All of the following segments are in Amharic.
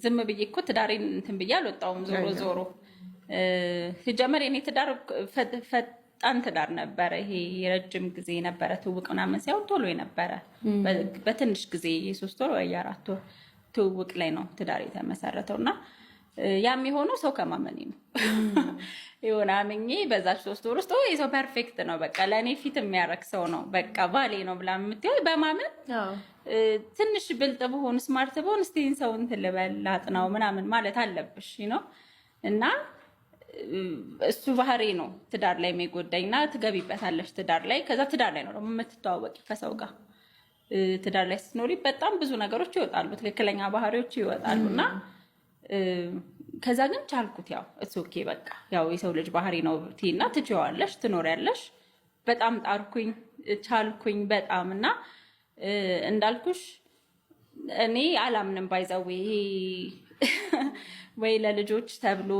ዝም ብዬ እኮ ትዳሬን እንትን ብዬ አልወጣሁም። ዞሮ ዞሮ ሲጀመር የኔ ትዳር ፈጣን ትዳር ነበረ። ይሄ የረጅም ጊዜ ነበረ ትውውቅ ምናምን ሳይሆን ቶሎ የነበረ በትንሽ ጊዜ የ3 ወር ወይ የ4 ወር ትውውቅ ላይ ነው ትዳር የተመሰረተው እና ያም የሆነው ሰው ከማመኔ ነው። የሆነ አምኜ በዛች 3 ወር ውስጥ ወይ ሰው ፐርፌክት ነው በቃ ለእኔ ፊት የሚያረግ ሰው ነው በቃ ባሌ ነው ብላ የምትይው በማመን ትንሽ ብልጥ ብሆን ስማርት ብሆን እስቲ ሰው እንትን ልበል ላጥናው ምናምን ማለት አለብሽ ነው እና እሱ ባህሪ ነው ትዳር ላይ የሚጎዳኝና ትገቢበታለሽ ትዳር ላይ ከዛ ትዳር ላይ ነው ደግሞ የምትተዋወቂ ከሰው ጋር ትዳር ላይ ስትኖሪ በጣም ብዙ ነገሮች ይወጣሉ ትክክለኛ ባህሪዎች ይወጣሉና ከዛ ግን ቻልኩት ያው እሱ ኦኬ በቃ ያው የሰው ልጅ ባህሪ ነው ትይና ትችዋለሽ ትኖሪያለሽ በጣም ጣርኩኝ ቻልኩኝ በጣምና እንዳልኩሽ እኔ አላምንም ባይዛው ወይ ለልጆች ተብሎ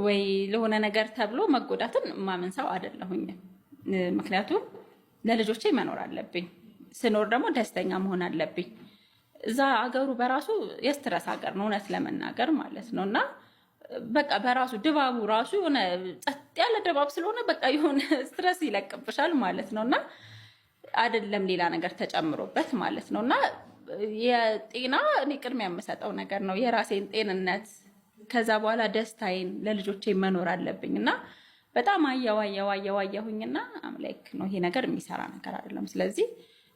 ወይ ለሆነ ነገር ተብሎ መጎዳትን ማመን ሰው አይደለሁኝ ምክንያቱም ለልጆቼ መኖር አለብኝ ስኖር ደግሞ ደስተኛ መሆን አለብኝ እዛ አገሩ በራሱ የስትረስ ሀገር ነው እውነት ለመናገር ማለት ነውና በቃ በራሱ ድባቡ ራሱ የሆነ ጸጥ ያለ ድባብ ስለሆነ በቃ የሆነ ስትረስ ይለቅብሻል ማለት ነውና አይደለም ሌላ ነገር ተጨምሮበት ማለት ነውና የጤና እኔ ቅድሚያ የምሰጠው ነገር ነው የራሴን ጤንነት ከዛ በኋላ ደስታዬን ለልጆቼ መኖር አለብኝና በጣም አያዋያሁኝና አምላክ ነው ይሄ ነገር የሚሰራ ነገር አይደለም ስለዚህ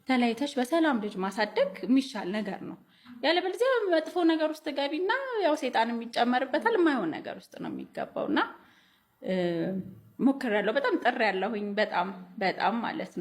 ተለያይተሽ በሰላም ልጅ ማሳደግ የሚሻል ነገር ነው ያለበለዚያ መጥፎ ነገር ውስጥ ገቢና ያው ሰይጣን የሚጨመርበታል የማይሆን ነገር ውስጥ ነው የሚገባውና ሞክሬያለሁ በጣም ጥሬያለሁኝ በጣም ማለት ነው